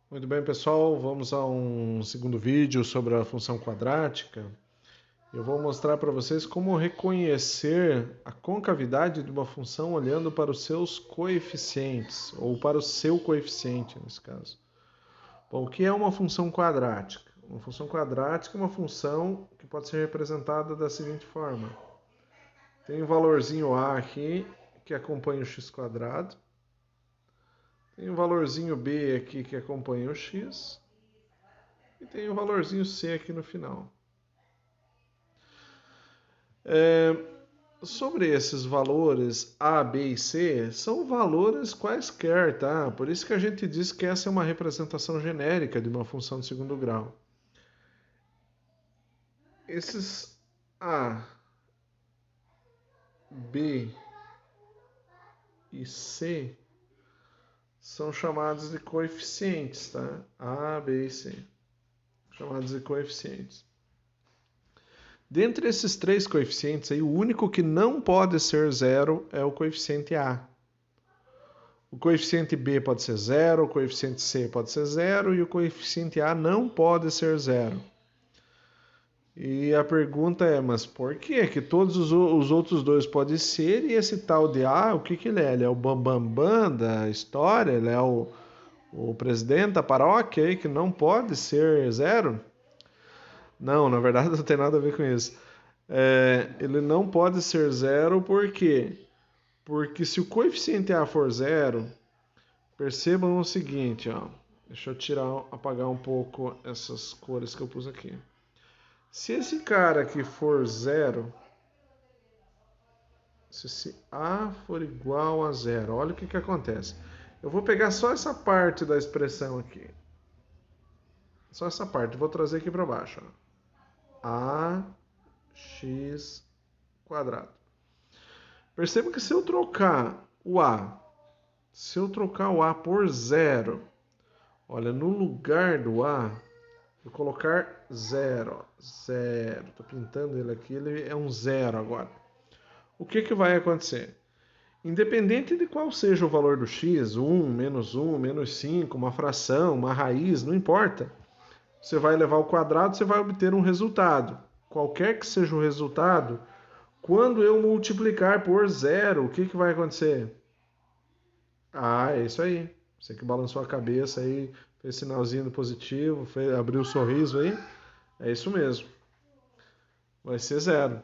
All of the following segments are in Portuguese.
Muito bem, pessoal, vamos a um segundo vídeo sobre a função quadrática. Eu vou mostrar para vocês como reconhecer a concavidade de uma função olhando para os seus coeficientes, ou para o seu coeficiente, nesse caso. Bom, o que é uma função quadrática? Uma função quadrática é uma função que pode ser representada da seguinte forma. Tem um valorzinho a aqui, que acompanha o x quadrado. Tem um valorzinho b aqui, que acompanha o x. E tem o valorzinho C aqui no final. Sobre esses valores A, B e C, são valores quaisquer, tá? Por isso que a gente diz que essa é uma representação genérica de uma função de segundo grau. Esses A, B e C são chamados de coeficientes, tá? A, B e C. Chamados de coeficientes. Dentre esses três coeficientes, aí, o único que não pode ser zero é o coeficiente A. O coeficiente B pode ser zero, o coeficiente C pode ser zero e o coeficiente A não pode ser zero. E a pergunta é, mas por que todos os outros dois podem ser e esse tal de A, o que ele é? Ele é o bambambam da história? Ele é o presidente da paróquia aí que não pode ser zero? Não, na verdade não tem nada a ver com isso. Ele não pode ser zero por quê? Porque se o coeficiente A for zero, percebam o seguinte, ó. Deixa eu apagar um pouco essas cores que eu pus aqui. Se esse cara aqui for zero, se esse A for igual a zero, olha o que acontece. Eu vou pegar só essa parte da expressão aqui. Só essa parte, vou trazer aqui para baixo. Ó. AX quadrado. Perceba que se eu trocar o A por zero, olha, no lugar do A, vou colocar zero. Zero. Estou pintando ele aqui, ele é um zero agora. O que vai acontecer? Independente de qual seja o valor do x, 1, menos 5, uma fração, uma raiz, não importa. Você vai levar ao quadrado, você vai obter um resultado. Qualquer que seja o resultado, quando eu multiplicar por zero, o que vai acontecer? Ah, é isso aí. Você que balançou a cabeça aí, fez sinalzinho positivo, abriu o sorriso aí. É isso mesmo. Vai ser zero.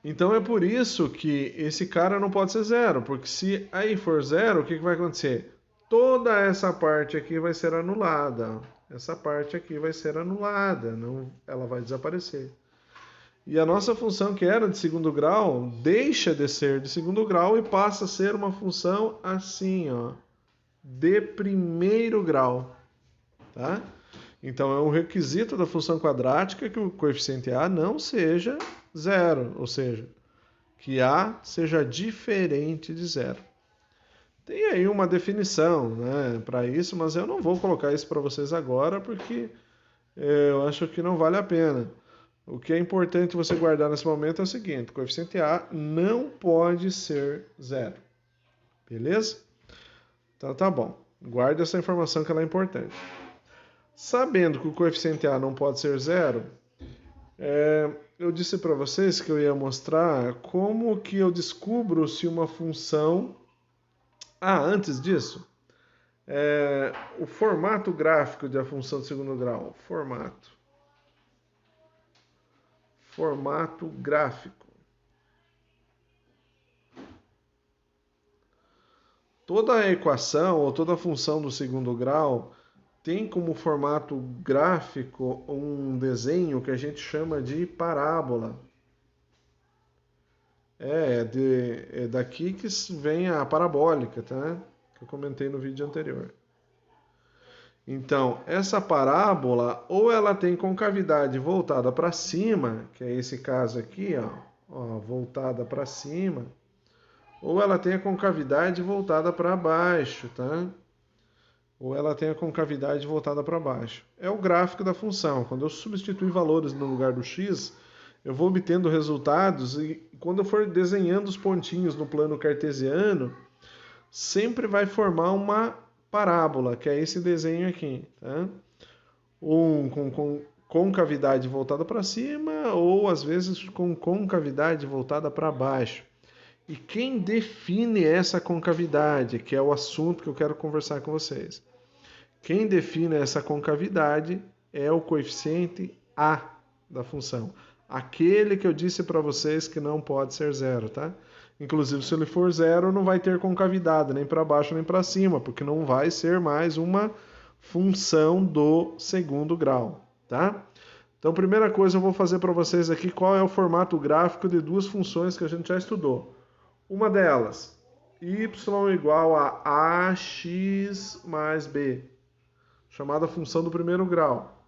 Então é por isso que esse cara não pode ser zero, porque se aí for zero, o que vai acontecer? Toda essa parte aqui vai ser anulada. Essa parte aqui vai ser anulada, não, ela vai desaparecer. E a nossa função que era de segundo grau deixa de ser de segundo grau e passa a ser uma função assim, ó, de primeiro grau, tá? Então é um requisito da função quadrática que o coeficiente A não seja zero, ou seja, que A seja diferente de zero. Tem aí uma definição, né, para isso, mas eu não vou colocar isso para vocês agora porque eu acho que não vale a pena. O que é importante você guardar nesse momento é o seguinte: o coeficiente A não pode ser zero. Beleza? Então tá bom. Guarde essa informação que ela é importante. Sabendo que o coeficiente A não pode ser zero, eu disse para vocês que eu ia mostrar como que eu descubro se uma função... antes disso, o formato gráfico de a função de segundo grau. Formato gráfico. Toda a equação ou toda a função do segundo grau tem como formato gráfico um desenho que a gente chama de parábola. É daqui que vem a parabólica, tá? Que eu comentei no vídeo anterior. Então, essa parábola, ou ela tem concavidade voltada para cima, que é esse caso aqui, ó, voltada para cima, ou ela tem a concavidade voltada para baixo, tá? Ou ela tem a concavidade voltada para baixo. É o gráfico da função. Quando eu substituir valores no lugar do x, eu vou obtendo resultados e quando eu for desenhando os pontinhos no plano cartesiano, sempre vai formar uma parábola, que é esse desenho aqui, tá? Um com concavidade voltada para cima, ou às vezes com concavidade voltada para baixo. E quem define essa concavidade, que é o assunto que eu quero conversar com vocês? Quem define essa concavidade é o coeficiente A da função. Aquele que eu disse para vocês que não pode ser zero, tá? Inclusive, se ele for zero, não vai ter concavidade, nem para baixo nem para cima, porque não vai ser mais uma função do segundo grau, tá? Então, primeira coisa eu vou fazer para vocês aqui qual é o formato gráfico de duas funções que a gente já estudou. Uma delas, y igual a ax mais b, chamada função do primeiro grau.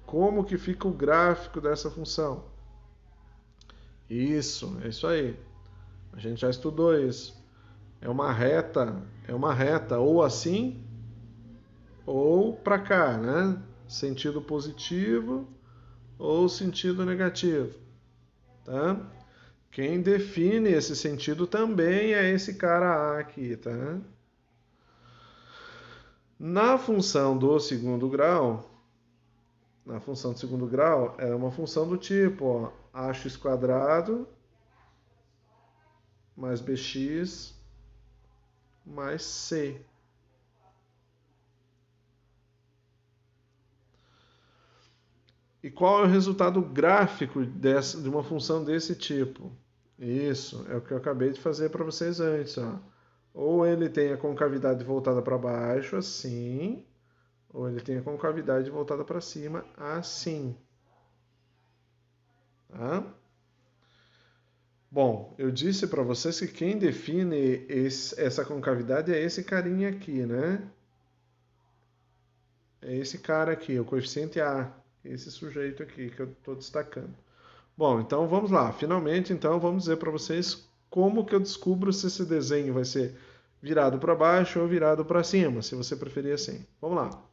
Como que fica o gráfico dessa função? Isso, é isso aí. A gente já estudou isso. É uma reta ou assim ou para cá, né? Sentido positivo ou sentido negativo, tá? Quem define esse sentido também é esse cara A aqui, tá? Na função do segundo grau, é uma função do tipo, ó, ax quadrado mais bx mais c. E qual é o resultado gráfico de uma função desse tipo? Isso, é o que eu acabei de fazer para vocês antes, ó. Ou ele tem a concavidade voltada para baixo, assim, ou ele tem a concavidade voltada para cima, assim. Tá? Bom, eu disse para vocês que quem define essa concavidade é esse carinha aqui, né? É esse cara aqui, o coeficiente A, esse sujeito aqui que eu estou destacando. Bom, então vamos lá. Finalmente, então, vamos dizer para vocês como que eu descubro se esse desenho vai ser virado para baixo ou virado para cima, se você preferir assim. Vamos lá.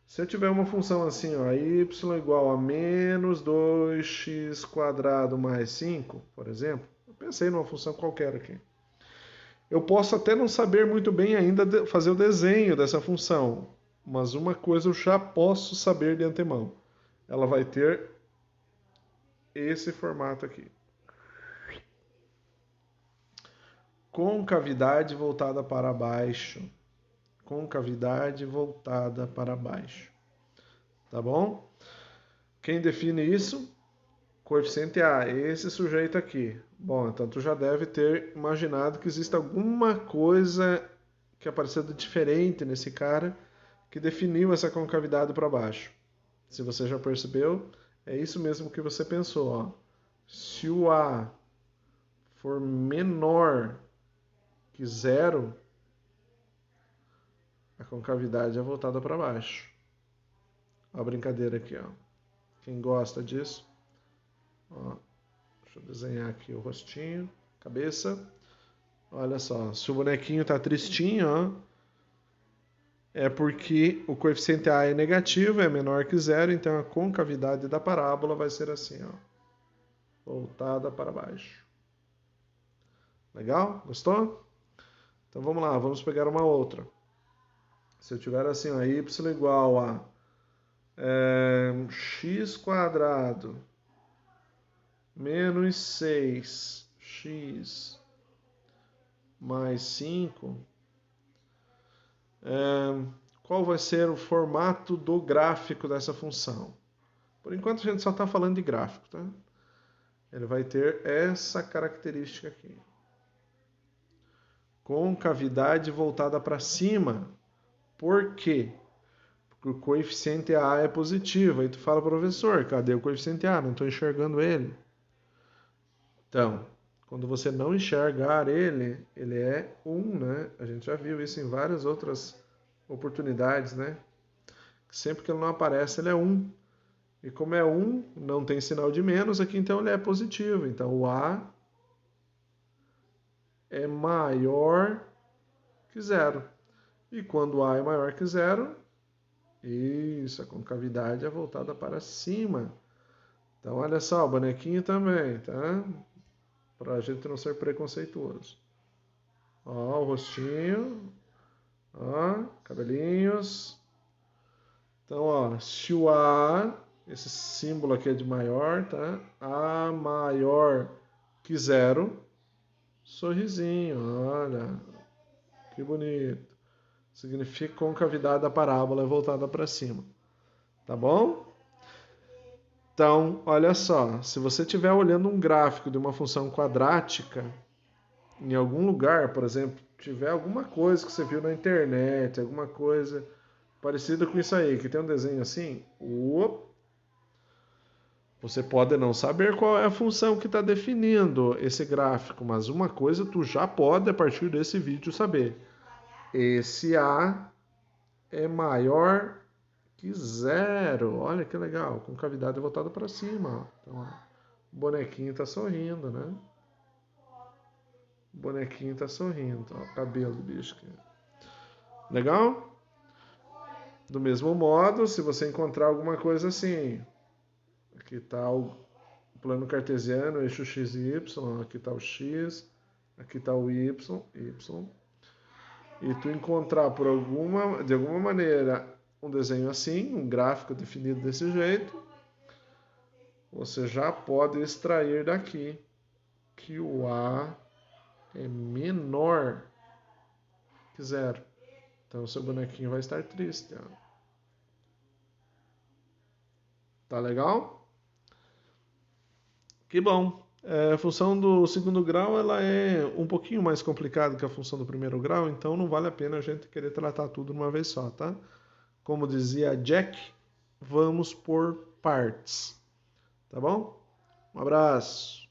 Se eu tiver uma função assim, ó, y igual a menos 2x quadrado mais 5, por exemplo, eu pensei numa função qualquer aqui. Eu posso até não saber muito bem ainda fazer o desenho dessa função, mas uma coisa eu já posso saber de antemão. Ela vai ter esse formato aqui. Concavidade voltada para baixo. Concavidade voltada para baixo. Tá bom? Quem define isso? Coeficiente A, esse sujeito aqui. Bom, então tu já deve ter imaginado que existe alguma coisa que apareceu de diferente nesse cara que definiu essa concavidade para baixo. Se você já percebeu, é isso mesmo que você pensou. Ó. Se o A for menor que zero, a concavidade é voltada para baixo. Olha a brincadeira aqui, ó. Quem gosta disso? Ó, deixa eu desenhar aqui o rostinho, cabeça. Olha só, se o bonequinho tá tristinho, ó, é porque o coeficiente A é negativo, é menor que zero, então a concavidade da parábola vai ser assim, ó, voltada para baixo. Legal? Gostou? Então vamos lá, vamos pegar uma outra. Se eu tiver assim, ó, y igual a x quadrado menos 6x mais 5, qual vai ser o formato do gráfico dessa função? Por enquanto a gente só está falando de gráfico, tá? Ele vai ter essa característica aqui. Concavidade voltada para cima. Por quê? Porque o coeficiente A é positivo. Aí tu fala, professor, cadê o coeficiente A? Não estou enxergando ele. Então, quando você não enxergar ele, ele é 1, né? A gente já viu isso em várias outras oportunidades, né? Sempre que ele não aparece, ele é 1. E como é 1, não tem sinal de menos aqui, então ele é positivo. Então o A é maior que zero. E quando A é maior que zero, isso, a concavidade é voltada para cima. Então olha só, o bonequinho também, tá? Para a gente não ser preconceituoso. Ó, o rostinho. Ó, cabelinhos. Então, ó, se o A, esse símbolo aqui é de maior, tá? A maior que zero, sorrisinho, olha, que bonito. Significa que a concavidade da parábola é voltada para cima, tá bom? Então, olha só, se você estiver olhando um gráfico de uma função quadrática, em algum lugar, por exemplo, tiver alguma coisa que você viu na internet, alguma coisa parecida com isso aí, que tem um desenho assim, você pode não saber qual é a função que está definindo esse gráfico, mas uma coisa tu já pode, a partir desse vídeo, saber. Esse A é maior que zero. Olha que legal, com cavidade voltada para cima. Então, ó, o bonequinho está sorrindo, né? O bonequinho está sorrindo. Ó, o cabelo do bicho aqui. Legal? Do mesmo modo, se você encontrar alguma coisa assim, aqui está o plano cartesiano, eixo x e y, aqui está o x, aqui está o y, e tu encontrar de alguma maneira um desenho assim, um gráfico definido desse jeito, você já pode extrair daqui que o A é menor que zero. Então o seu bonequinho vai estar triste. Ó. Tá legal? Que bom. A função do segundo grau ela é um pouquinho mais complicada que a função do primeiro grau, então não vale a pena a gente querer tratar tudo de uma vez só, tá? Como dizia Jack, vamos por partes. Tá bom? Um abraço.